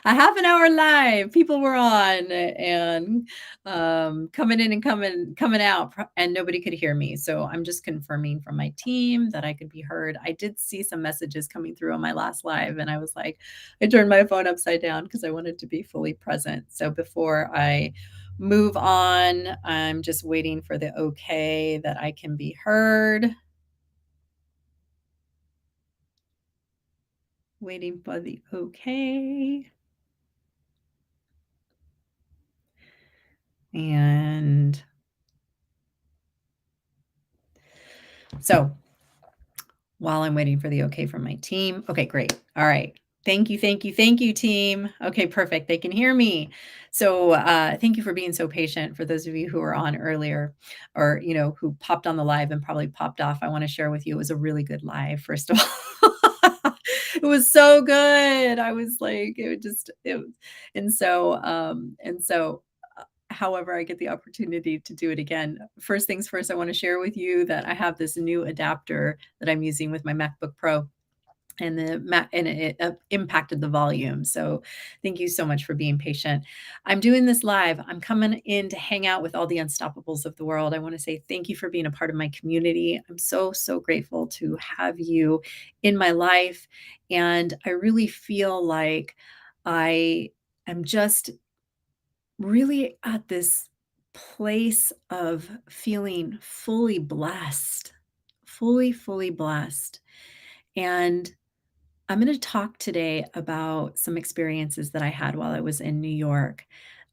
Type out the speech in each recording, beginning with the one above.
a half an hour live. People were on and coming in and coming out, and nobody could hear me. So I'm just confirming from my team that I could be heard. I did see some messages coming through on my last live, and I was like, I turned my phone upside down because I wanted to be fully present. So before I move on, I'm just waiting for the okay that I can be heard. Waiting for the okay. And so while I'm waiting for the okay from my team. Okay, great. All right. Thank you, thank you, thank you, team. Okay, perfect. They can hear me. So thank you for being so patient. For those of you who were on earlier, or who popped on the live and probably popped off, I want to share with you it was a really good live. First of all, it was so good. I was like, and so however I get the opportunity to do it again. First things first, I want to share with you that I have this new adapter that I'm using with my MacBook Pro, and it impacted the volume. So thank you so much for being patient. I'm doing this live. I'm coming in to hang out with all the unstoppables of the world. I want to say thank you for being a part of my community. I'm so, so grateful to have you in my life. And I really feel like I am just really at this place of feeling fully blessed, fully blessed. And I'm going to talk today about some experiences that I had while I was in New York.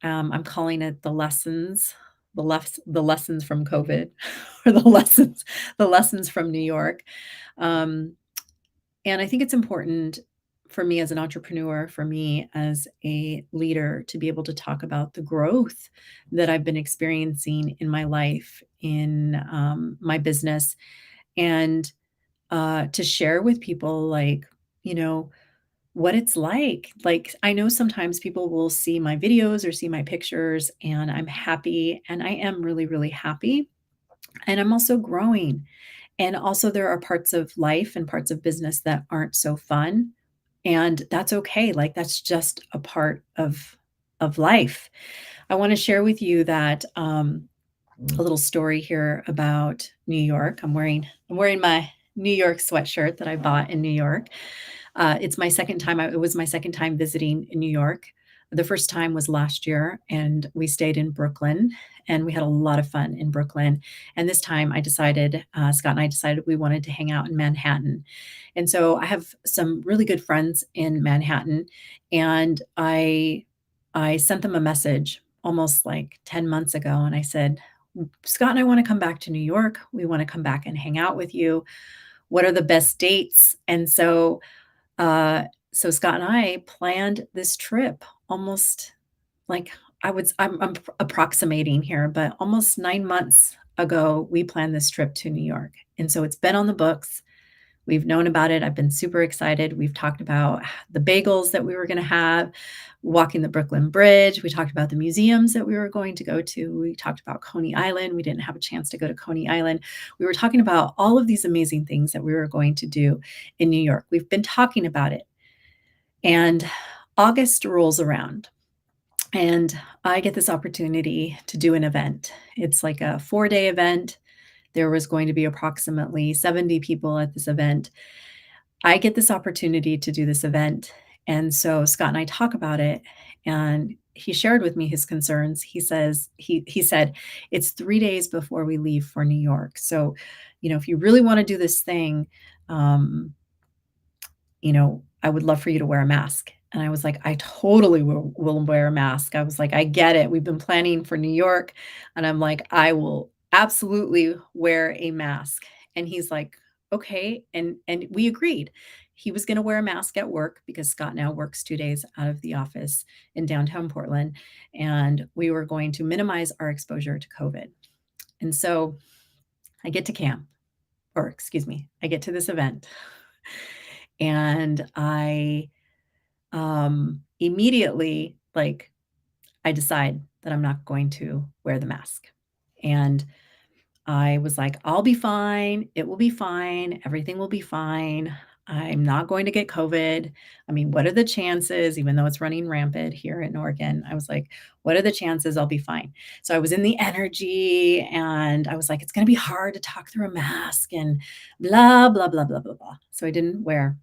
I'm calling it the lessons from COVID, or the lessons from New York. Um, and I think it's important for me as an entrepreneur, for me as a leader, to be able to talk about the growth that I've been experiencing in my life, in my business, and to share with people, like, you know, what it's like. Like, I know sometimes people will see my videos or see my pictures, and I'm happy, and I am really, really happy. And I'm also growing. And also, there are parts of life and parts of business that aren't so fun, and that's okay. Like, that's just a part of life. I want to share with you that a little story here about New York. I'm wearing my New York sweatshirt that I bought in New York. It's my second time. It was my second time visiting in New York. The first time was last year, and we stayed in Brooklyn, and we had a lot of fun in Brooklyn. And this time, Scott and I decided we wanted to hang out in Manhattan. And so I have some really good friends in Manhattan, and I sent them a message almost like 10 months ago, and I said, Scott and I want to come back to New York. We want to come back and hang out with you. What are the best dates? And uh, so Scott and I planned this trip almost, like, I'm approximating here, but almost 9 months ago, we planned this trip to New York. And so it's been on the books. We've known about it. I've been super excited. We've talked about the bagels that we were going to have, walking the Brooklyn Bridge. We talked about the museums that we were going to go to. We talked about Coney Island. We didn't have a chance to go to Coney Island. We were talking about all of these amazing things that we were going to do in New York. We've been talking about it. And August rolls around, and I get this opportunity to do an event. It's like a 4-day event. There was going to be approximately 70 people at this event. I get this opportunity to do this event, and so Scott and I talk about it, and he shared with me his concerns. He said, "It's 3 days before we leave for New York. So, if you really wanna do this thing, um, I would love for you to wear a mask." And I was like, "I totally will wear a mask." I was like, "I get it. We've been planning for New York." And I'm like, "I will absolutely wear a mask." And he's like, "Okay." And we agreed. He was gonna wear a mask at work because Scott now works 2 days out of the office in downtown Portland, and we were going to minimize our exposure to COVID. And so I get to camp, or excuse me, I get to this event, and immediately, like, I decide that I'm not going to wear the mask. And I was like, "I'll be fine. It will be fine. Everything will be fine." I'm not going to get COVID. I mean, what are the chances, even though it's running rampant here in Oregon? I was like, what are the chances I'll be fine? So I was in the energy and I was like, it's going to be hard to talk through a mask and blah, blah, blah, blah, blah, blah. So I didn't wear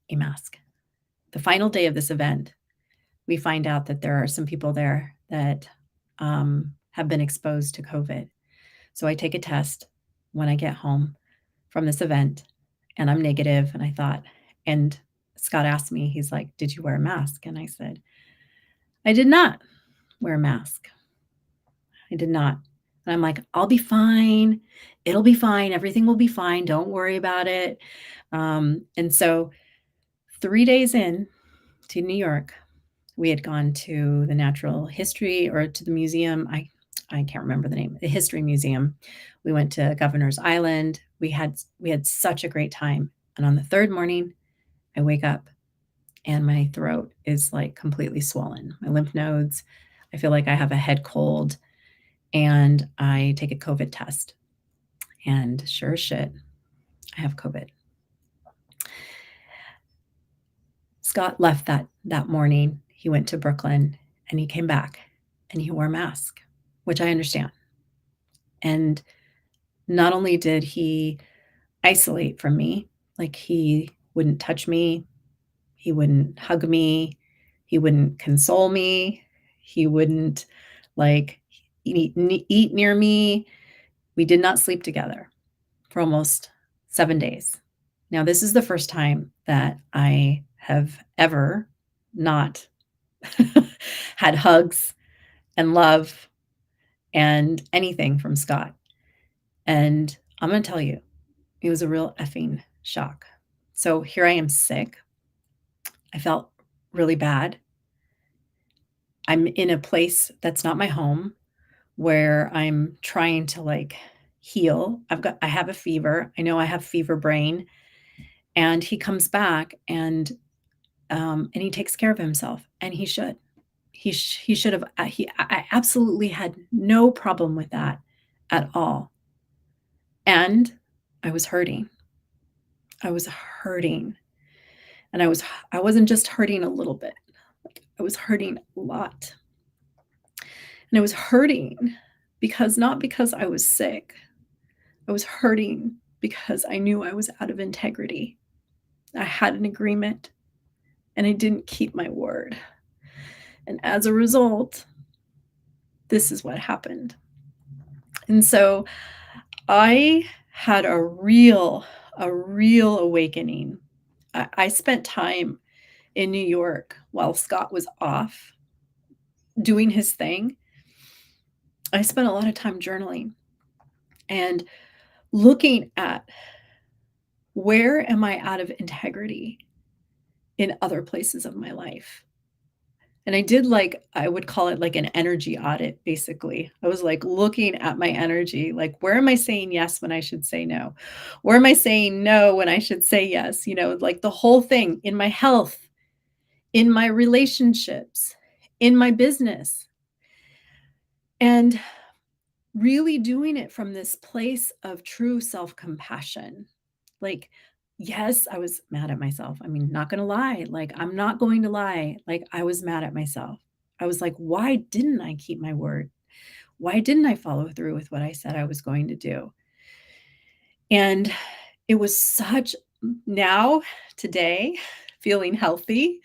a mask. The final day of this event, we find out that there are some people there that have been exposed to COVID. So I take a test when I get home from this event and I'm negative, and I thought, and Scott asked me, he's like, "Did you wear a mask?" And I said, "I did not wear a mask. I did not." And I'm like, "I'll be fine. It'll be fine. Everything will be fine. Don't worry about it." And so 3 days in to New York, we had gone to the natural history or to the museum. I can't remember the name, the history museum. We went to Governor's Island. We had such a great time. And on the third morning, I wake up and my throat is like completely swollen. My lymph nodes, I feel like I have a head cold, and I take a COVID test. And sure as shit, I have COVID. Scott left that morning. He went to Brooklyn and he came back and he wore a mask, which I understand. And not only did he isolate from me, like he wouldn't touch me, he wouldn't hug me, he wouldn't console me, he wouldn't like eat near me. We did not sleep together for almost 7 days. Now, this is the first time that I have ever not had hugs and love and anything from Scott. And I'm going to tell you, it was a real effing shock. So here I am sick. I felt really bad. I'm in a place that's not my home where I'm trying to like heal. I have a fever. I know I have fever brain. And he comes back and he takes care of himself, and he should. He should have. I absolutely had no problem with that at all. And I was hurting. I was hurting, and I wasn't just hurting a little bit. Like I was hurting a lot, and I was hurting because not because I was sick. I was hurting because I knew I was out of integrity. I had an agreement, and I didn't keep my word. And as a result, this is what happened. And so I had a real awakening. I spent time in New York while Scott was off doing his thing. I spent a lot of time journaling and looking at where am I out of integrity in other places of my life. And I did like, I would call it like an energy audit, basically. I was like looking at my energy, like, where am I saying yes when I should say no? Where am I saying no when I should say yes? Like the whole thing in my health, in my relationships, in my business. And really doing it from this place of true self compassion. Like, yes, I was mad at myself. I mean, not going to lie. Like, I'm not going to lie. Like, I was mad at myself. I was like, why didn't I keep my word? Why didn't I follow through with what I said I was going to do? And it was now, today, feeling healthy,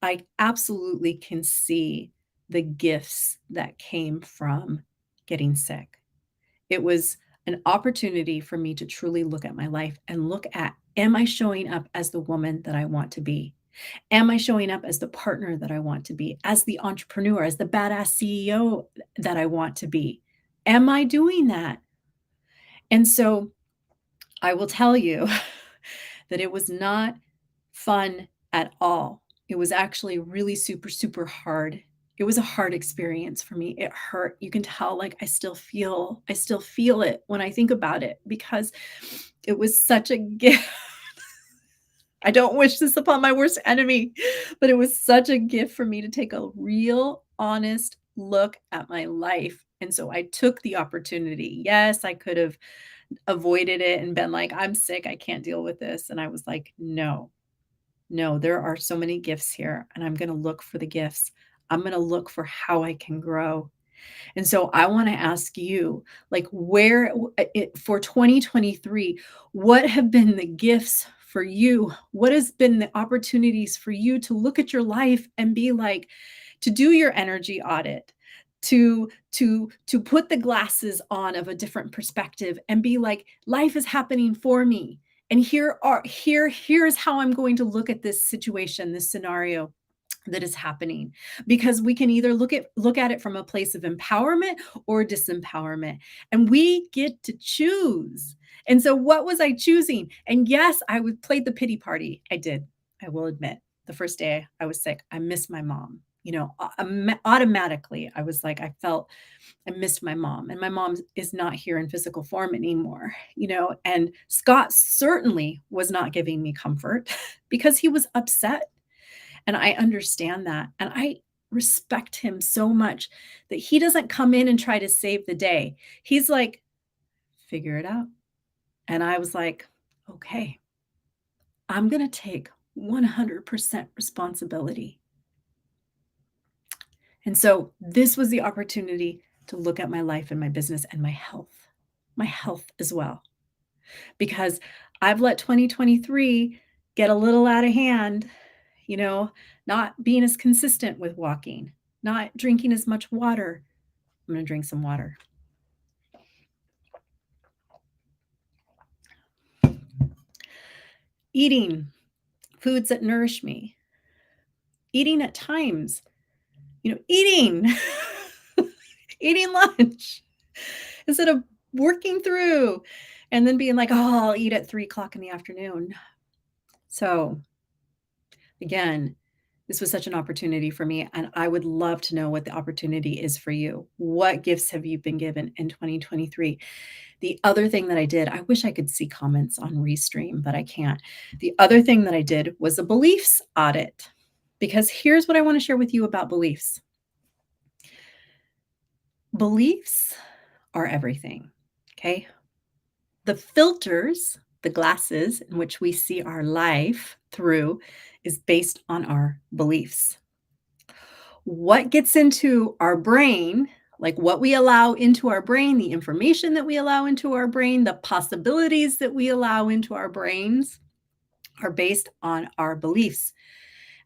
I absolutely can see the gifts that came from getting sick. It was an opportunity for me to truly look at my life and look at, am I showing up as the woman that I want to be? Am I showing up as the partner that I want to be, as the entrepreneur, as the badass CEO that I want to be? Am I doing that? And so I will tell you that it was not fun at all. It was actually really super, super hard. It was a hard experience for me. It hurt. You can tell, like, I still feel it when I think about it because it was such a gift. I don't wish this upon my worst enemy, but it was such a gift for me to take a real, honest look at my life. And so I took the opportunity. Yes, I could have avoided it and been like, "I'm sick, I can't deal with this." And I was like, "No, no, there are so many gifts here, and I'm gonna look for the gifts. I'm gonna look for how I can grow." And so I wanna ask you, like, where for 2023, what have been the gifts for you? What has been the opportunities for you to look at your life and be like, to do your energy audit, to put the glasses on of a different perspective and be like, life is happening for me. And here's how I'm going to look at this situation, this scenario that is happening, because we can either look at it from a place of empowerment or disempowerment, and we get to choose. And so what was I choosing? And yes, I would played the pity party. I did. I will admit, the first day I was sick, I missed my mom. Automatically I was like, I felt I missed my mom, and my mom is not here in physical form anymore, and Scott certainly was not giving me comfort because he was upset, and I understand that. And I respect him so much that he doesn't come in and try to save the day. He's like, figure it out. And I was like, okay, I'm going to take 100% responsibility. And so this was the opportunity to look at my life and my business and my health as well, because I've let 2023 get a little out of hand, you know, not being as consistent with walking, not drinking as much water. I'm going to drink some water. Eating foods that nourish me, eating at times, eating, eating lunch instead of working through and then being like, oh, I'll eat at 3 o'clock in the afternoon. So, again, this was such an opportunity for me, and I would love to know what the opportunity is for you. What gifts have you been given in 2023? The other thing that I did, I wish I could see comments on Restream, but I can't. The other thing that I did was a beliefs audit, because here's what I want to share with you about beliefs. Beliefs are everything, okay? The filters, the glasses in which we see our life through, is based on our beliefs. What gets into our brain, like what we allow into our brain, the information that we allow into our brain, the possibilities that we allow into our brains, are based on our beliefs.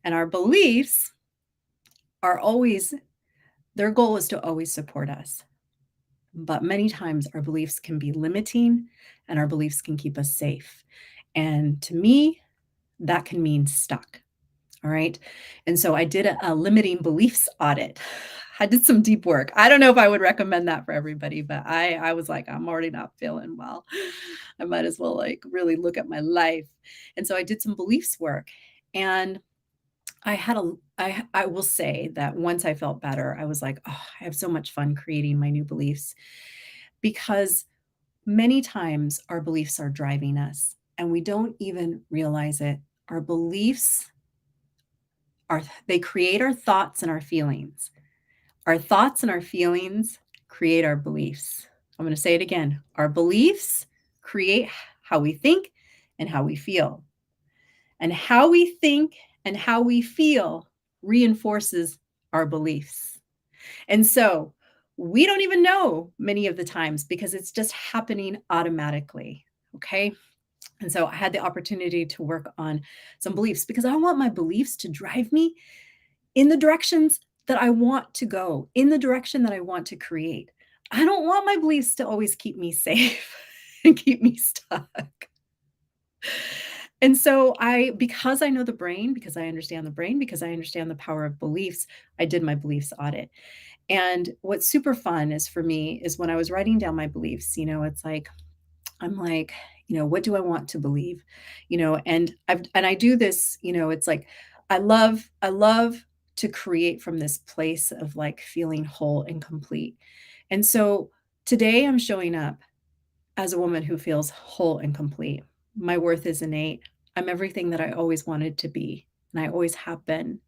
And our beliefs are always, their goal is to always support us. But many times our beliefs can be limiting and our beliefs can keep us safe. And to me, that can mean stuck. All right. And so I did a limiting beliefs audit. I did some deep work. I don't know if I would recommend that for everybody, but I was like, I'm already not feeling well. I might as well like really look at my life. And so I did some beliefs work. And I will say that once I felt better, I was like, oh, I have so much fun creating my new beliefs, because many times our beliefs are driving us and we don't even realize it. Our beliefs they create our thoughts and our feelings. Our thoughts and our feelings create our beliefs. I'm going to say it again. Our beliefs create how we think and how we feel. And how we think and how we feel reinforces our beliefs. And so we don't even know many of the times because it's just happening automatically. Okay. And so I had the opportunity to work on some beliefs because I want my beliefs to drive me in the directions that I want to go, in the direction that I want to create. I don't want my beliefs to always keep me safe and keep me stuck. And so because I know the brain, because I understand the brain, because I understand the power of beliefs, I did my beliefs audit. And what's super fun is for me is when I was writing down my beliefs, it's like, I'm like, what do I want to believe? And I do this, it's like I love to create from this place of like feeling whole and complete. And so today I'm showing up as a woman who feels whole and complete. My worth is innate. I'm everything that I always wanted to be, and I always have been.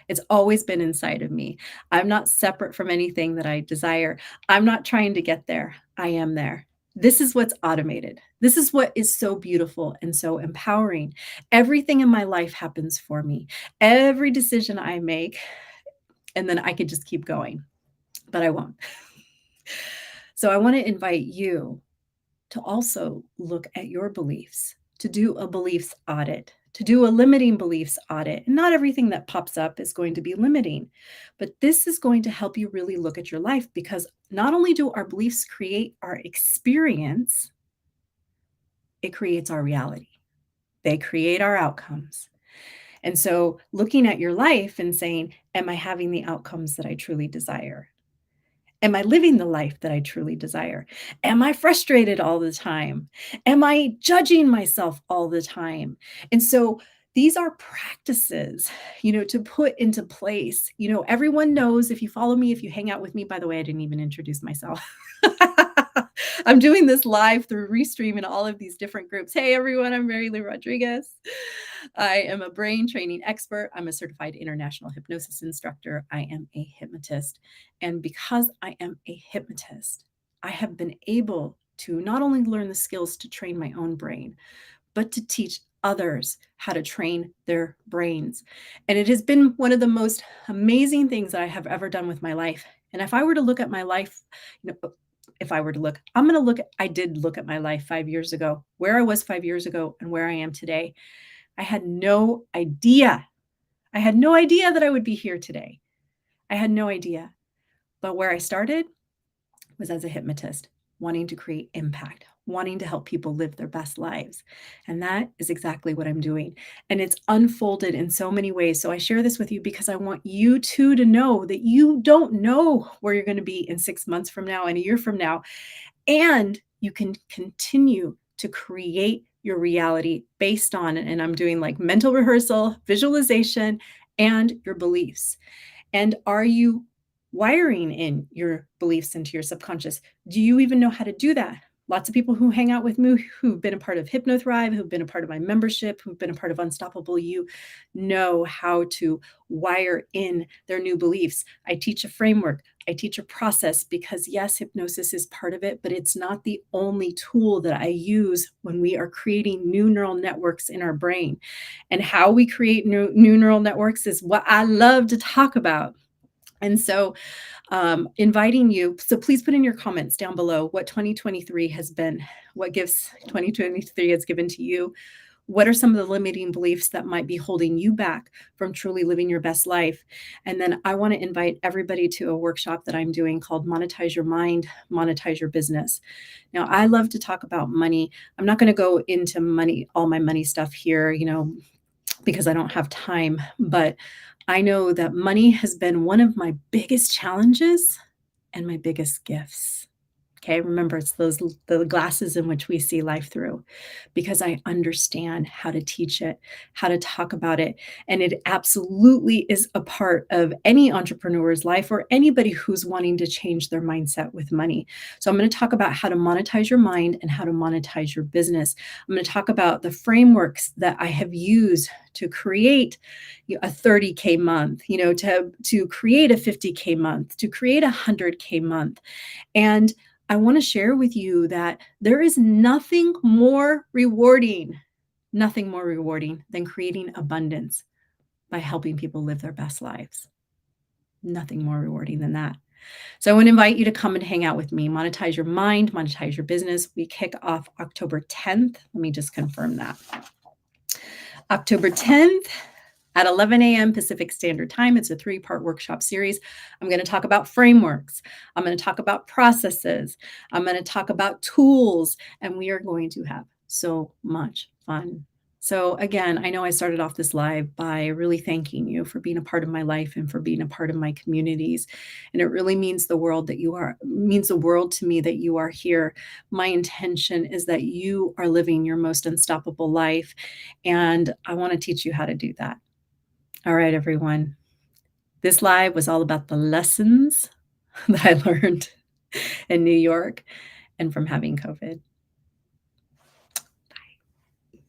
It's always been inside of me. I'm not separate from anything that I desire. I'm not trying to get there. I am there. This is what's automated. This is what is so beautiful and so empowering. Everything in my life happens for me. Every decision I make, and then I could just keep going, but I won't. So I want to invite you to also look at your beliefs, to do a beliefs audit, to do a limiting beliefs audit. And not everything that pops up is going to be limiting, but this is going to help you really look at your life, because not only do our beliefs create our experience, it creates our reality. They create our outcomes. And so looking at your life and saying, am I having the outcomes that I truly desire? Am I living the life that I truly desire? Am I frustrated all the time? Am I judging myself all the time? And so these are practices, to put into place. Everyone knows, if you follow me, if you hang out with me, by the way, I didn't even introduce myself. I'm doing this live through Restream in all of these different groups. Hey, everyone, I'm Mary Lou Rodriguez. I am a brain training expert. I'm a certified international hypnosis instructor. I am a hypnotist. And because I am a hypnotist, I have been able to not only learn the skills to train my own brain, but to teach others how to train their brains. And it has been one of the most amazing things that I have ever done with my life. And if I were to look at my life, if I were to look, I did look at my life 5 years ago, where I was 5 years ago and where I am today. I had no idea. I had no idea that I would be here today. I had no idea. But where I started was as a hypnotist, wanting to create impact, wanting to help people live their best lives. And that is exactly what I'm doing. And it's unfolded in so many ways. So I share this with you because I want you too to know that you don't know where you're going to be in 6 months from now and a year from now. And you can continue to create your reality based on, and I'm doing like mental rehearsal, visualization, and your beliefs. And are you wiring in your beliefs into your subconscious? Do you even know how to do that? Lots of people who hang out with me, who've been a part of HypnoThrive, who've been a part of my membership, who've been a part of Unstoppable You, know how to wire in their new beliefs. I teach a framework. I teach a process because, yes, hypnosis is part of it, but it's not the only tool that I use when we are creating new neural networks in our brain. And how we create new neural networks is what I love to talk about. And so inviting you, so please put in your comments down below what 2023 has been, what gifts 2023 has given to you. What are some of the limiting beliefs that might be holding you back from truly living your best life? And then I want to invite everybody to a workshop that I'm doing called Monetize Your Mind, Monetize Your Business. Now, I love to talk about money. I'm not going to go into money, all my money stuff here, because I don't have time, but I know that money has been one of my biggest challenges and my biggest gifts. Okay, remember, it's the glasses in which we see life through, because I understand how to teach it, how to talk about it. And it absolutely is a part of any entrepreneur's life or anybody who's wanting to change their mindset with money. So I'm going to talk about how to monetize your mind and how to monetize your business. I'm going to talk about the frameworks that I have used to create a 30K month, to create a 50K month, to create a 100K month. And I want to share with you that there is nothing more rewarding than creating abundance by helping people live their best lives. Nothing more rewarding than that. So I want to invite you to come and hang out with me. Monetize your mind, monetize your business. We kick off October 10th. Let me just confirm that. October 10th. At 11 a.m. Pacific Standard Time. It's a 3-part workshop series. I'm going to talk about frameworks. I'm going to talk about processes. I'm going to talk about tools, and we are going to have so much fun. So again, I know I started off this live by really thanking you for being a part of my life and for being a part of my communities. And it really means the world to me that you are here. My intention is that you are living your most unstoppable life. And I want to teach you how to do that. All right, everyone. This live was all about the lessons that I learned in New York and from having COVID.